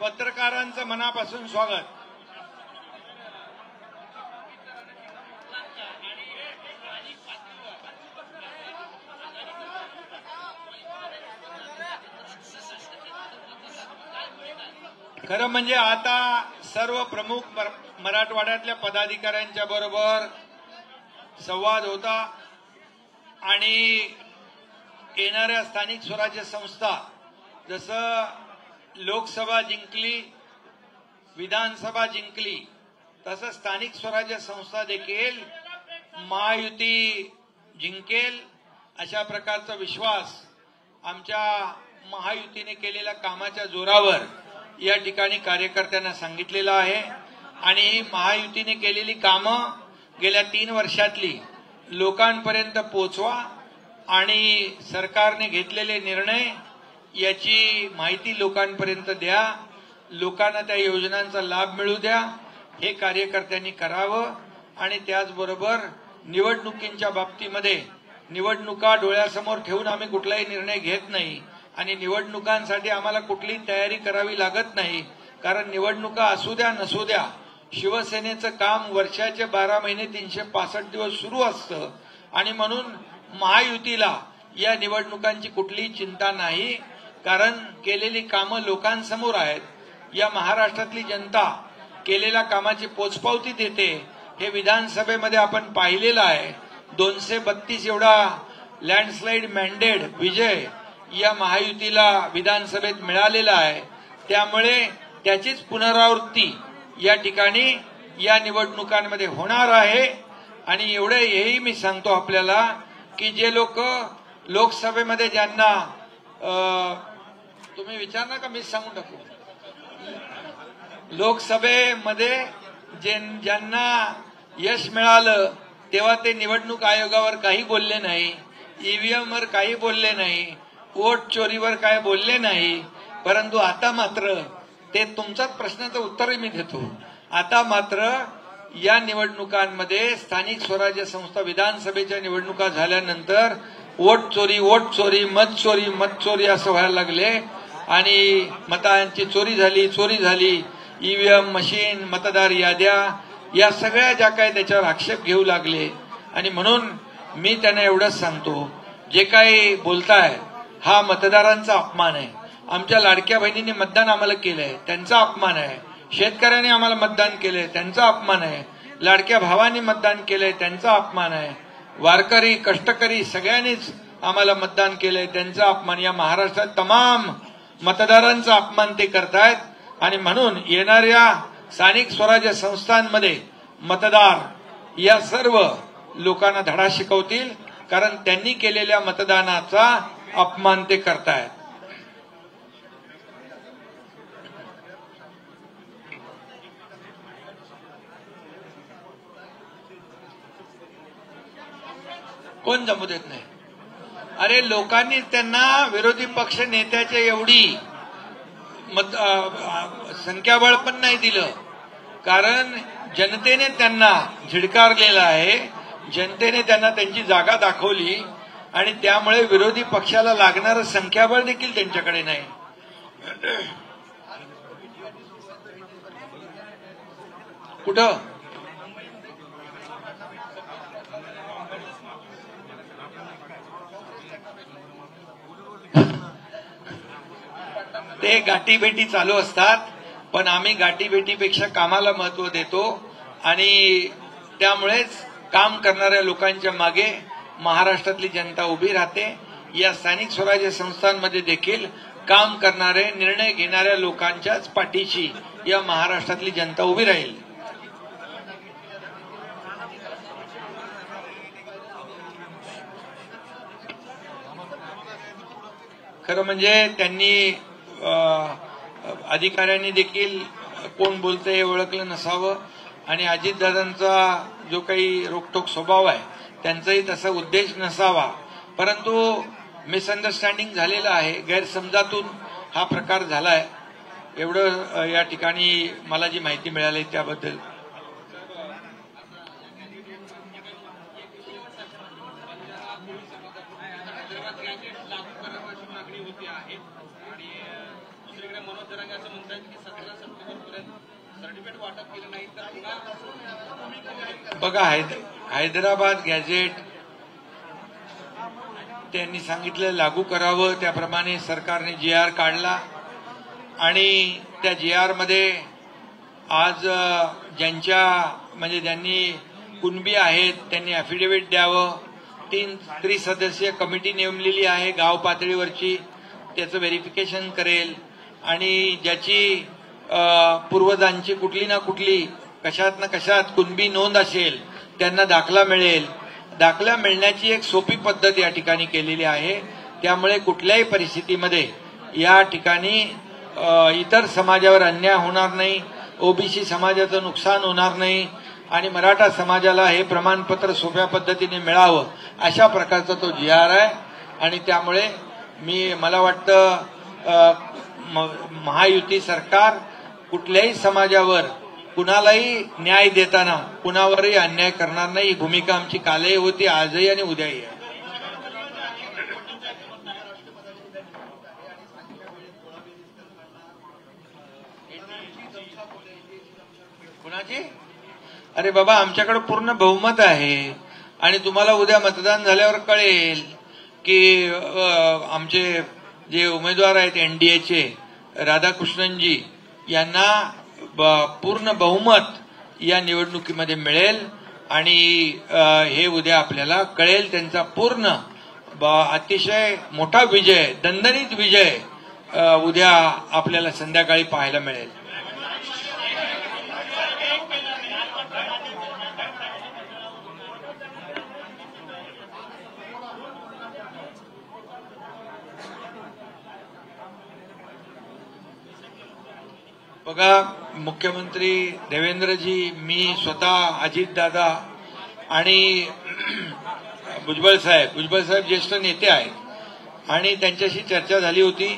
पत्रकारांचं मनापासून स्वागत। खरं म्हणजे आता सर्व प्रमुख मराठवाड्यातल्या पदाधिकाऱ्यांच्या बरोबर संवाद होता आणि येणाऱ्या स्थानिक स्वराज्य संस्था जसं लोकसभा जिंकली, विधानसभा जिंकली, तसं स्थानिक स्वराज्य संस्था देखील महायुती जिंकेल अशा प्रकारचा विश्वास आमच्या महायुतीने केलेल्या कामाच्या जोरावर या ठिकाणी कार्यकर्त्यांना सांगितलेलं आहे। आणि महायुतीने केलेली कामं गेल्या 3 वर्षातली लोकांपर्यंत पोहोचवा आणि सरकारने घेतलेले निर्णय याची माहिती लोकांपर्यंत द्या, लोकांना त्या योजनांचा लाभ मिळू द्या, हे कार्यकर्त्यांनी करावं। आणि त्याचबरोबर निवडणुकींच्या बाबतीमध्ये निवडणुका डोळ्यासमोर ठेवून आम्ही कुठलाही निर्णय घेत नाही आणि निवडणुकांसाठी आम्हाला कुठलीही तयारी करावी लागत नाही, कारण निवडणुका असू द्या नसू द्या शिवसेनेचं काम वर्षाचे 12 महिने 365 दिवस सुरू असतं आणि म्हणून महायुतीला या निवडणुकांची कुठलीही चिंता नाही, कारण केलेली कामं लोकांसमोर आहेत। या महाराष्ट्रातली जनता केलेल्या कामाची पोचपावती देते, हे विधानसभेमध्ये आपण पाहिलेलं आहे। 232 एवढा लँडस्लाइड मॅन्डेट विजय या महायुतीला विधानसभेत मिळालेला आहे, त्यामुळे त्याचीच पुनरावृत्ती या ठिकाणी या निवडणुकांमध्ये होणार आहे। आणि एवढे हेही मी सांगतो आपल्याला की जे लोक लोकसभेमध्ये ज्यांना तुम्ही विचारणार का मी सांगून टाकू, लोकसभेमध्ये ज्यांना यश मिळालं तेव्हा ते निवडणूक आयोगावर काही बोलले नाही, ईव्हीएम वर काही बोलले नाही, वोट चोरीवर काय बोलले नाही, परंतु आता मात्र ते तुमचाच प्रश्नाचं उत्तरही मी देतो, आता मात्र या निवडणुकांमध्ये स्थानिक स्वराज्य संस्था विधानसभेच्या निवडणुका झाल्यानंतर वोट चोरी मत चोरी असं व्हायला लागले आणि मतांची चोरी झाली, ईव्हीएम मशीन, मतदार याद्या या सगळ्या ज्या काय त्याच्यावर आक्षेप घेऊ लागले। आणि म्हणून मी त्यांना एवढंच सांगतो, जे काही बोलताय हा मतदारांचा अपमान आहे। आमच्या लाडक्या बहिणींनी मतदान आम्हाला केलंय त्यांचा अपमान आहे, शेतकऱ्यांनी आम्हाला मतदान केलंय त्यांचा अपमान आहे, लाडक्या भावांनी मतदान केलंय त्यांचा अपमान आहे, वारकरी कष्टकरी सगळ्यांनीच आम्हाला मतदान केलंय त्यांचा अपमान, या महाराष्ट्रात तमाम मतदारांचा अपमान ते करतायत। आणि म्हणून येणाऱ्या स्थानिक स्वराज्य संस्थांमध्ये मतदार या सर्व लोकांना धडा शिकवतील, कारण त्यांनी केलेल्या मतदानाचा अपमान ते करतायत। कोण जमू देत नाही? अरे लोकांनी त्यांना विरोधी पक्ष नेत्याच्या एवढी संख्याबळ पण नाही दिलं, कारण जनतेने त्यांना झिडकारलेलं आहे, जनतेने त्यांना त्यांची जागा दाखवली आणि त्यामुळे विरोधी पक्षाला लागणारं संख्याबळ देखील त्यांच्याकडे नाही। कुठं ते गाठीभेटी चालू असतात, पण आम्ही गाठीभेटीपेक्षा कामाला महत्व देतो आणि त्यामुळेच काम करणाऱ्या लोकांच्या मागे महाराष्ट्रातली जनता उभी राहते। या स्थानिक स्वराज्य संस्थांमध्ये देखील काम करणारे निर्णय घेणाऱ्या लोकांच्याच पाठीशी या महाराष्ट्रातली जनता उभी राहील। खरं म्हणजे त्यांनी अधिकाऱ्यांनी देखील कोण बोलतंय हे ओळखलं नसावं आणि अजितदादांचा जो काही रोखठोक स्वभाव आहे त्यांचाही तसा उद्देश नसावा, परंतु मिसअंडरस्टँडिंग झालेलं आहे, गैरसमजातून हा प्रकार झालाय, एवढं या ठिकाणी मला जी माहिती मिळाली त्याबद्दल। मागणी होती आहे आणि दुसरीकडे जरांगे असं म्हणतात की 17 सप्टेंबरपर्यंत सर्टिफिकेट वाटप केलं नाही तर बघा, हैदराबाद गॅझेट त्यांनी सांगितलं लागू करावं, त्याप्रमाणे सरकारने GR काढला आणि त्या GR मध्ये आज ज्यांच्या म्हणजे ज्यांनी कुणबी आहेत त्यांनी ॲफिडेव्हिट द्यावं. 3 त्रिसदस्यीय कमिटी नेमलेली आहे गाव पातळीवरची, त्याचं व्हेरिफिकेशन करेल आणि ज्याची पूर्वजांची कुठली ना कुठली कशात ना कशात कुणबी नोंद असेल त्यांना दाखला मिळेल. दाखला मिळण्याची एक सोपी पद्धत या ठिकाणी केलेली आहे. त्यामुळे कुठल्याही परिस्थितीमध्ये या ठिकाणी इतर समाजावर अन्याय होणार नाही, ओबीसी समाजाचं नुकसान होणार नाही आणि मराठा समाजाला हे प्रमाणपत्र सोप्या पद्धतीने मिळावं अशा प्रकारचा तो GR आहे. आणि त्यामुळे मला वाटतं महायुती सरकार कुठल्याही समाजावर कुणालाही न्याय देताना कुणावरही अन्याय करणार नाही. ही भूमिका आमची कालही होती, आजही आणि उद्याही आहे. कुणाची? अरे बाबा, आमच्याकडे पूर्ण बहुमत आहे आणि तुम्हाला उद्या मतदान झाल्यावर कळेल की आमचे जे उमेदवार आहेत NDAचे राधाकृष्णनजी यांना पूर्ण बहुमत या निवडणुकीमध्ये मिळेल आणि हे उद्या आपल्याला कळेल. त्यांचा पूर्ण अतिशय मोठा विजय, दणदणीत विजय उद्या आपल्याला संध्याकाळी पाहायला मिळेल. बघा, मुख्यमंत्री देवेंद्रजी, मी स्वतः, अजितदादा आणि भुजबळ साहेब ज्येष्ठ नेते आहेत आणि त्यांच्याशी चर्चा झाली होती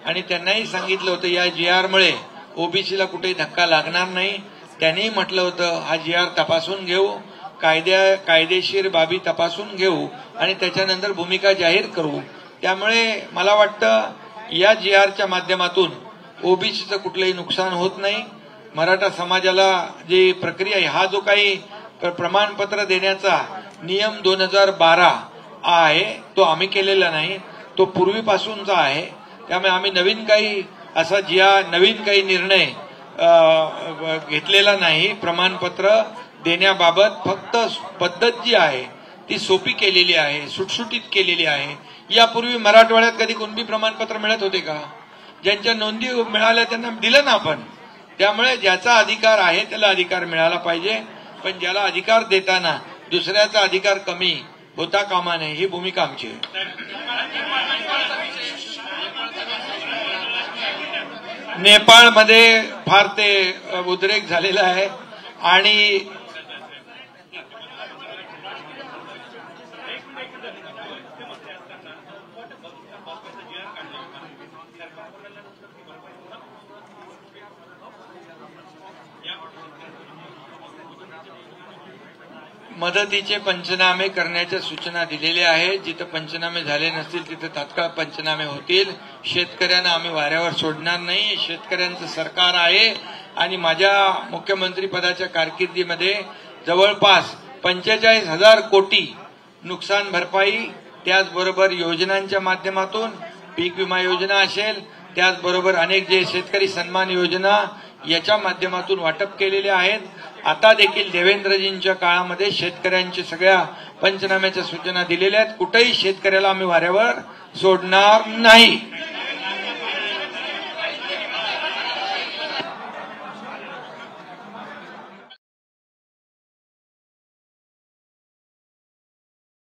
आणि त्यांनाही सांगितलं होतं या GR मुळे ओबीसीला कुठेही धक्का लागणार नाही. त्यांनी म्हटलं होतं हा GR तपासून घेऊ, कायदेशीर बाबी तपासून घेऊ आणि त्याच्यानंतर भूमिका जाहीर करू. त्यामुळे मला वाटतं या GRच्या माध्यमातून ओबीसीचं कुठलंही नुकसान होत नाही. मराठा समाजाला जी प्रक्रिया आहे, हा जो काही प्रमाणपत्र देण्याचा नियम 2012 आहे तो आम्ही केलेला नाही, तो पूर्वीपासूनचा आहे. त्यामुळे आम्ही नवीन काही निर्णय घेतलेला नाही. प्रमाणपत्र देण्याबाबत फक्त पद्धत जी आहे ती सोपी केलेली आहे, सुटसुटीत केलेली आहे. यापूर्वी मराठवाड्यात कधी कुणबी प्रमाणपत्र मिळत होते का? ज्यांच्या नोंदी मिळाल्या त्यांना दिलं ना आपण. त्यामुळे ज्याचा अधिकार आहे त्याला अधिकार मिळाला पाहिजे, पण ज्याला अधिकार देताना दुसऱ्याचा अधिकार कमी होता कामा नये, ही भूमिका आमची आहे. नेपाळमध्ये फार ते उद्रेक झालेला आहे आणि मदतीचे पंचनामे करण्याच्या सूचना दिलेल्या आहेत. जिथं पंचनामे झाले नसतील तिथं तात्काळ पंचनामे होतील. शेतकऱ्यांना आम्ही वाऱ्यावर सोडणार नाही. शेतकऱ्यांचं सरकार आहे आणि माझ्या मुख्यमंत्री पदाच्या कारकिर्दीमध्ये जवळपास 45,000 कोटी नुकसान भरपाई, त्याचबरोबर योजनांच्या माध्यमातून पीक विमा योजना असेल, त्याचबरोबर अनेक जे शेतकरी सन्मान योजना याच्या माध्यमातून वाटप केलेले आहेत. आता देखील देवेंद्रजींच्या काळामध्ये शेतकऱ्यांच्या सगळ्या पंचनाम्याच्या सूचना दिलेल्या आहेत. कुठेही शेतकऱ्याला आम्ही वाऱ्यावर सोडणार नाही.